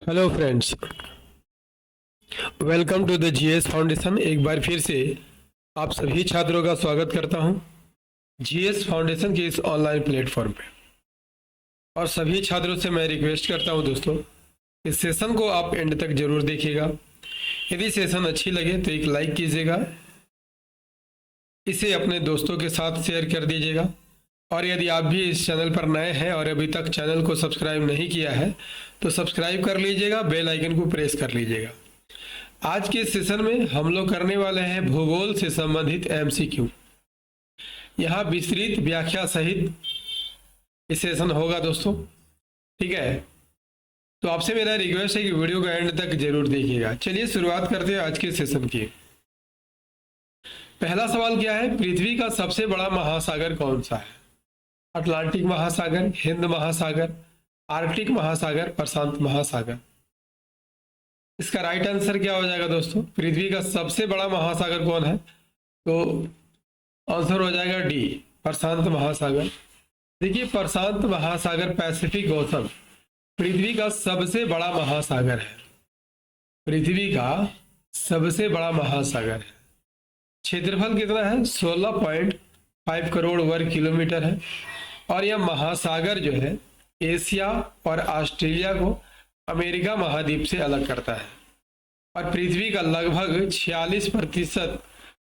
Hello friends, welcome to the GS foundation. एक बार फिर से आप सभी छात्रों का स्वागत करता हूं जीएस फाउंडेशन के इस ऑनलाइन प्लेटफॉर्म पे। और सभी छात्रों से मैं रिक्वेस्ट करता हूं दोस्तों, इस सेशन को आप एंड तक जरूर देखिएगा। यदि सेशन अच्छी लगे तो एक लाइक कीजिएगा, इसे अपने दोस्तों के साथ शेयर कर दीजिएगा। और यदि आप भी इस चैनल पर नए हैं और अभी तक चैनल को सब्सक्राइब नहीं किया है तो सब्सक्राइब कर लीजिएगा, बेल आइकन को प्रेस कर लीजिएगा। आज के सेशन में हम लोग करने वाले हैं भूगोल से संबंधित एमसीक्यू। यहाँ विस्तृत व्याख्या सहित ये सेशन होगा दोस्तों, ठीक है। तो आपसे मेरा रिक्वेस्ट है कि वीडियो को एंड तक जरूर देखिएगा। चलिए शुरुआत करते हैं आज के सेशन की। पहला सवाल क्या है, पृथ्वी का सबसे बड़ा महासागर कौन सा है? अटलांटिक महासागर, हिंद महासागर, आर्कटिक महासागर, प्रशांत महासागर। इसका राइट आंसर क्या हो जाएगा दोस्तों? पृथ्वी का सबसे बड़ा महासागर कौन है? तो आंसर हो जाएगा डी, प्रशांत महासागर। देखिए, प्रशांत महासागर पैसिफिक ओशन पृथ्वी का सबसे बड़ा महासागर है। पृथ्वी का सबसे बड़ा महासागर है। क्षेत्रफल कितना है? 16.5 करोड़ वर्ग किलोमीटर है। और यह महासागर जो है एशिया और ऑस्ट्रेलिया को अमेरिका महाद्वीप से अलग करता है। और पृथ्वी का लगभग 46%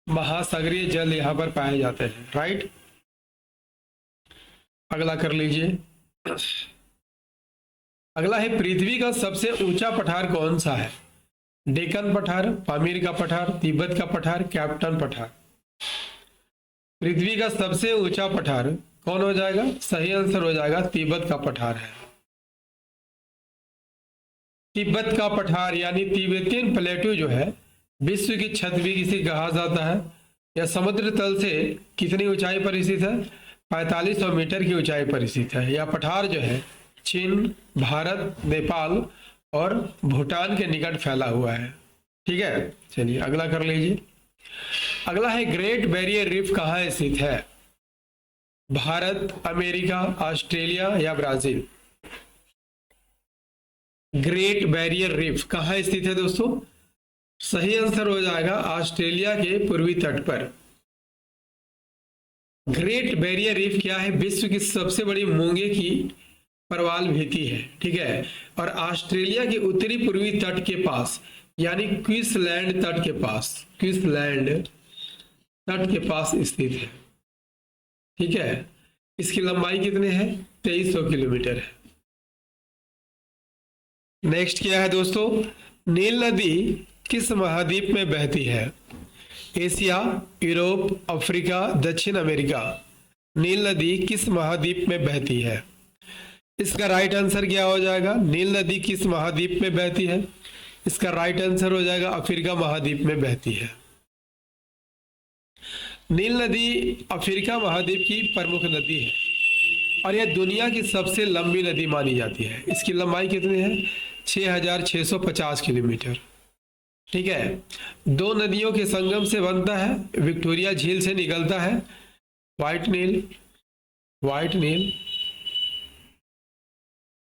महासागरीय जल यहाँ पर पाए जाते हैं। राइट, अगला कर लीजिए। अगला है, पृथ्वी का सबसे ऊंचा पठार कौन सा है? डेक्कन पठार, पामीर का पठार, तिब्बत का पठार, कैप्टन पठार। पृथ्वी का सबसे ऊंचा पठार कौन हो जाएगा? सही आंसर हो जाएगा तिब्बत का पठार है। तिब्बत का पठार यानी तिब्बतियन प्लेटू जो है विश्व की छत भी किसे कहा जाता है? यह समुद्र तल से कितनी ऊंचाई पर स्थित है? 4500 मीटर की ऊंचाई पर स्थित है। यह पठार जो है चीन, भारत, नेपाल और भूटान के निकट फैला हुआ है। ठीक है, चलिए अगला कर लीजिए। अगला है, ग्रेट बैरियर रीफ कहाँ स्थित है? भारत, अमेरिका, ऑस्ट्रेलिया या ब्राजील? ग्रेट बैरियर रीफ कहाँ स्थित है दोस्तों? सही आंसर हो जाएगा ऑस्ट्रेलिया के पूर्वी तट पर। ग्रेट बैरियर रीफ क्या है? विश्व की सबसे बड़ी मूंगे की प्रवाल भित्ति है। ठीक है, और ऑस्ट्रेलिया के उत्तरी पूर्वी तट के पास यानी क्वींसलैंड तट के पास, क्वींसलैंड तट के पास स्थित है। ठीक है, इसकी लंबाई कितने है? 2300 किलोमीटर है। नेक्स्ट क्या है दोस्तों, नील नदी किस महाद्वीप में बहती है? एशिया, यूरोप, अफ्रीका, दक्षिण अमेरिका। नील नदी किस महाद्वीप में बहती है? इसका राइट आंसर क्या हो जाएगा? नील नदी किस महाद्वीप में बहती है? इसका राइट आंसर हो जाएगा अफ्रीका महाद्वीप में बहती है। नील नदी अफ्रीका महाद्वीप की प्रमुख नदी है और यह दुनिया की सबसे लंबी नदी मानी जाती है। इसकी लंबाई कितनी है? 6650 किलोमीटर। ठीक है, दो नदियों के संगम से बनता है। विक्टोरिया झील से निकलता है व्हाइट नील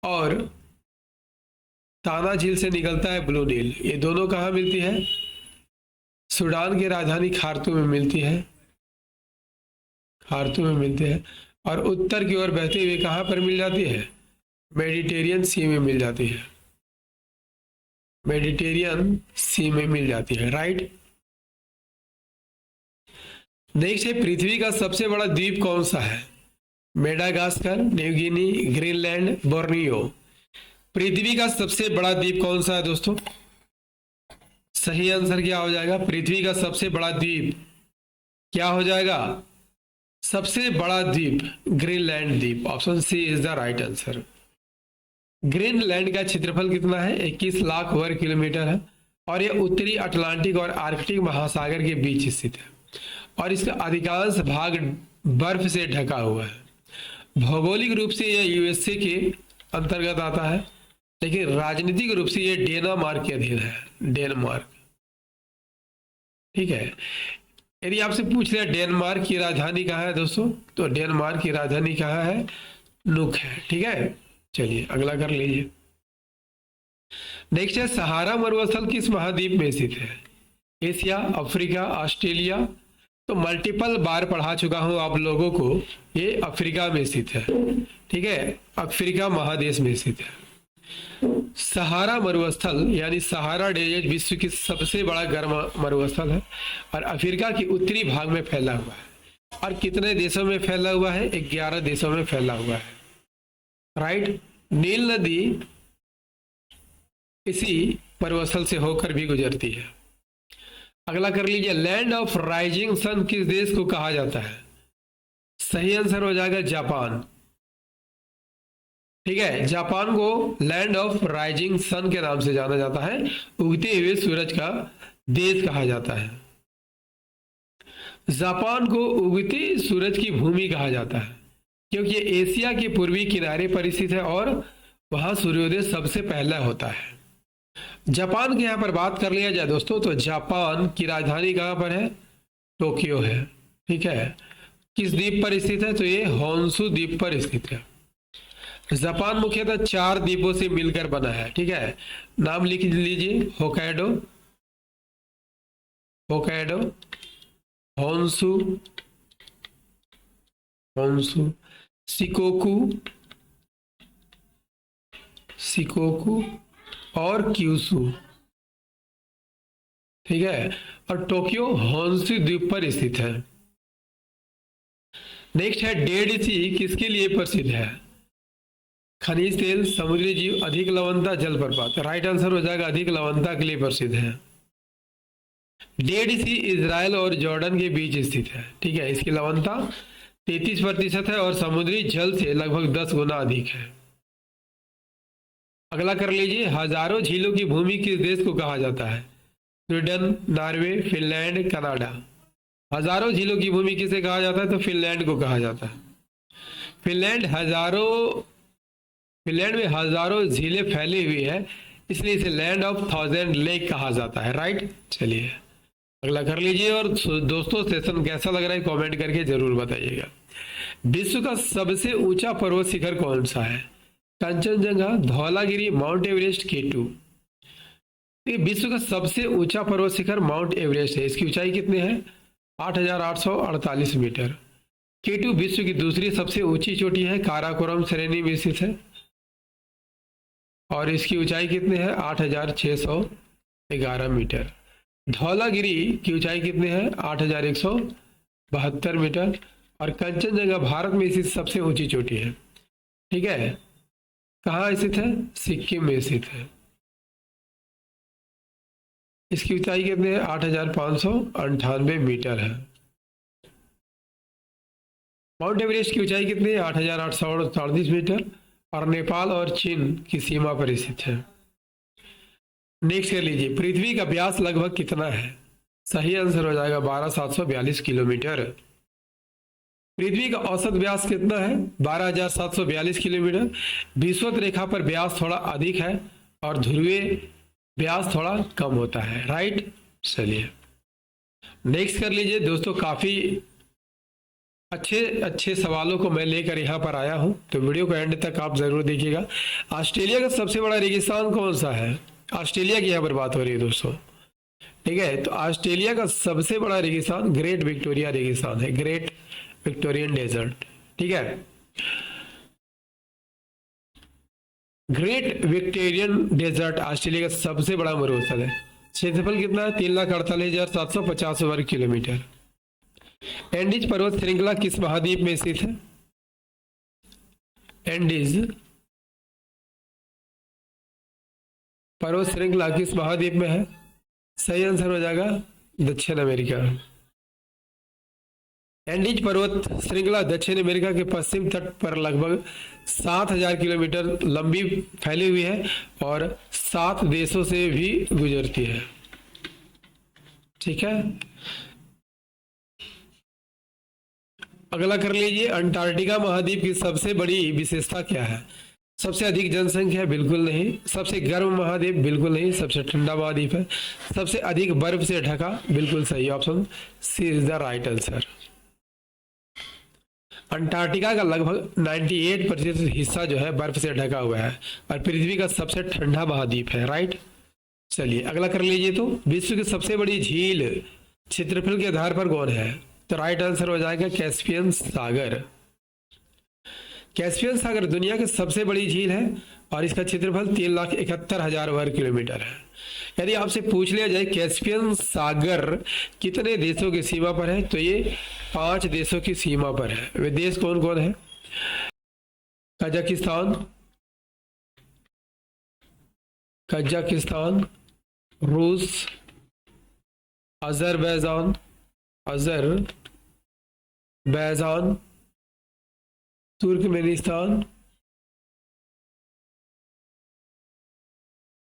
और ताना झील से निकलता है ब्लू नील। ये दोनों कहाँ मिलती है? सूडान की राजधानी खार्तूम में मिलती है, खार्तूम में मिलते हैं। और उत्तर की ओर बहते हुए कहाँ पर मिल जाती है? मेडिटेरियन सी में मिल जाती है, मेडिटेरियन सी में मिल जाती है। राइट, नेक्स्ट है, पृथ्वी का सबसे बड़ा द्वीप कौन सा है? Madagascar, New Guinea, Greenland, Borneo. पृथ्वी का सबसे बड़ा द्वीप कौन सा है दोस्तों? सही आंसर क्या हो जाएगा? पृथ्वी का सबसे बड़ा द्वीप क्या हो जाएगा? सबसे बड़ा द्वीप ग्रीनलैंड द्वीप। Option C is the right answer. Greenland का क्षेत्रफल कितना है? 21 लाख वर्ग किलोमीटर है और यह उत्तरी अटलांटिक और आर्कटिक महासागर के बीच स्थित है और इसका अधिकांश भाग बर्फ से ढका हुआ है। भौगोलिक रूप से यह यूएसए के अंतर्गत आता है, लेकिन राजनीतिक रूप से यह डेनमार्क के अधीन है, डेनमार्क। ठीक है, यदि आपसे पूछ लिया डेनमार्क की राजधानी कहाँ है दोस्तों, तो डेनमार्क की राजधानी कहाँ है? नुक है। ठीक है, चलिए अगला कर लीजिए। नेक्स्ट है सहारा मरुस्थल किस महाद्वीप में स्थित है? Asia, Africa, Australia. तो मल्टीपल बार पढ़ा चुका हूं आप लोगों को, ये अफ्रीका में स्थित है। ठीक है, अफ्रीका महादेश में स्थित है। सहारा मरुस्थल यानी सहारा डेजर्ट विश्व की सबसे बड़ा गर्म मरुस्थल है और अफ्रीका के उत्तरी भाग में फैला हुआ है। और कितने देशों में फैला हुआ है? 11 देशों में फैला हुआ है। राइट। नील नदी इसी मरुस्थल से होकर भी गुजरती है। अगला कर लीजिए, लैंड ऑफ राइजिंग सन किस देश को कहा जाता है? सही आंसर हो जाएगा जापान। ठीक है, जापान को लैंड ऑफ राइजिंग सन के नाम से जाना जाता है, उगते हुए सूरज का देश कहा जाता है। जापान को उगते सूरज की भूमि कहा जाता है क्योंकि ये एशिया के पूर्वी किनारे पर स्थित है और वहां सूर्योदय सबसे पहला होता है। जापान के यहाँ पर बात कर लिया जाए दोस्तों, तो जापान की राजधानी कहाँ पर है? टोक्यो है। ठीक है, किस द्वीप पर स्थित है? तो ये होन्शु द्वीप पर स्थित है। जापान मुख्यतः 4 द्वीपों से मिलकर बना है। ठीक है, नाम लिख लीजिए, Hokkaido, Hokkaido, Honshu, Honshu, Shikoku, Shikoku और क्यूशु। ठीक है, और टोक्यो होन्शु द्वीप पर स्थित है। नेक्स्ट है, डेड सी किसके लिए प्रसिद्ध है? खनिज तेल, समुद्री जीव, अधिक लवणता, जलप्रपात। राइट आंसर हो जाएगा अधिक लवणता के लिए प्रसिद्ध है। डेड सी इजराइल और जॉर्डन के बीच स्थित है। ठीक है, इसकी लवणता 33% है और समुद्री जल से लगभग 10 गुना अधिक है। अगला कर लीजिए, हजारों झीलों की भूमि किस देश को कहा जाता है? Sweden, Norway, Finland, Canada. हजारों झीलों की भूमि किसे कहा जाता है? तो फिनलैंड को कहा जाता है। फिनलैंड में हजारों झीलें फैली हुई है, इसलिए इसे लैंड ऑफ 1000 लेक कहा जाता है। राइट, चलिए अगला कर लीजिए। और दोस्तों सेशन कैसा लग रहा है कमेंट करके जरूर बताइएगा। विश्व का सबसे ऊंचा पर्वत शिखर कौन सा है? Kanchenjunga, Dhaulagiri, Mount Everest, K two. विश्व का सबसे ऊंचा पर्वत शिखर माउंट एवरेस्ट है। इसकी ऊंचाई कितनी है? 8,848 मीटर। केटू विश्व की दूसरी सबसे ऊंची चोटी है, काराकोरम श्रेणी में स्थित है और इसकी ऊंचाई कितनी है? 8,611 मीटर। धौलागिरी की ऊंचाई कितनी है? 8,172 मीटर। और कंचनजंगा भारत में स्थित सबसे ऊंची चोटी है। ठीक है, कहाँ स्थित है? सिक्किम में स्थित है। इसकी ऊंचाई कितनी है? 8,598 मीटर है। माउंट एवरेस्ट की ऊंचाई कितनी है? 8,838 मीटर और नेपाल और चीन की सीमा पर स्थित है। नेक्स्ट कर लीजिए, पृथ्वी का व्यास लगभग कितना है? सही आंसर हो जाएगा 12,742 किलोमीटर। पृथ्वी का औसत व्यास कितना है? 12,742 किलोमीटर। विषुवत रेखा पर व्यास थोड़ा अधिक है और ध्रुवीय व्यास थोड़ा कम होता है। राइट, चलिए नेक्स्ट कर लीजिए दोस्तों। काफी अच्छे सवालों को मैं लेकर यहाँ पर आया हूँ, तो वीडियो को एंड तक आप जरूर देखिएगा। ऑस्ट्रेलिया का सबसे बड़ा रेगिस्तान कौन सा है? ऑस्ट्रेलिया की यहाँ पर बात हो रही है दोस्तों। ठीक है, तो ऑस्ट्रेलिया का सबसे बड़ा रेगिस्तान ग्रेट विक्टोरिया रेगिस्तान है, ग्रेट विक्टोरियन डेजर्ट। ठीक है, ग्रेट विक्टोरियन डेजर्ट ऑस्ट्रेलिया का सबसे बड़ा मरुस्थल है। क्षेत्रफल कितना है? 3,48,750 वर्ग किलोमीटर। एंडीज पर्वत श्रृंखला किस महाद्वीप में स्थित है? एंडीज पर्वत श्रृंखला किस महाद्वीप में है? सही आंसर हो जाएगा दक्षिण अमेरिका। एंडीज पर्वत श्रृंखला दक्षिण अमेरिका के पश्चिम तट पर लगभग 7,000 किलोमीटर लंबी फैली हुई है और 7 देशों से भी गुजरती है। ठीक है, अगला कर लीजिए, अंटार्कटिका महाद्वीप की सबसे बड़ी विशेषता क्या है? सबसे अधिक जनसंख्या? बिल्कुल नहीं। सबसे गर्म महाद्वीप? बिल्कुल नहीं। सबसे ठंडा महाद्वीप है। सबसे अधिक बर्फ से ढका? बिल्कुल सही, option C is the right answer. Antarctica का लगभग 98% हिस्सा जो है बर्फ से ढका हुआ है और पृथ्वी का सबसे ठंडा महाद्वीप है, राइट। चलिए अगला कर लीजिए। तो विश्व की सबसे बड़ी झील क्षेत्रफल के आधार पर कौन है? तो राइट आंसर हो जाएगा कैस्पियन सागर। कैस्पियन सागर दुनिया की सबसे बड़ी झील है और इसका क्षेत्रफल 3,71,000 वर्ग किलोमीटर है। यदि आपसे पूछ लिया जाए कैस्पियन सागर कितने देशों की सीमा पर है, तो ये 5 देशों की सीमा पर है। वे देश कौन कौन है? कजाकिस्तान, रूस, अजरबैजान,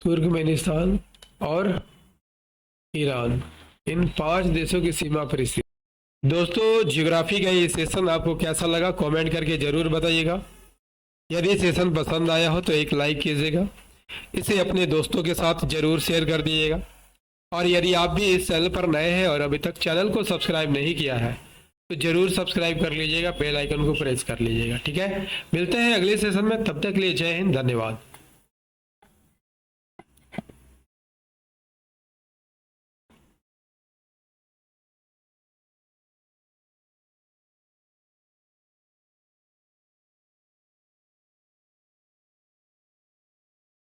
तुर्कमेनिस्तान और ईरान। इन 5 देशों की सीमा पर स्थित। दोस्तों ज्योग्राफी का ये सेशन आपको कैसा लगा कमेंट करके जरूर बताइएगा। यदि सेशन पसंद आया हो तो एक लाइक कीजिएगा, इसे अपने दोस्तों के साथ जरूर शेयर कर दीजिएगा। और यदि आप भी इस चैनल पर नए हैं और अभी तक चैनल को सब्सक्राइब नहीं किया है तो जरूर सब्सक्राइब कर लीजिएगा, बेल आइकन को प्रेस कर लीजिएगा। ठीक है, मिलते हैं अगले सेशन में, तब तक के लिए जय हिंद, धन्यवाद।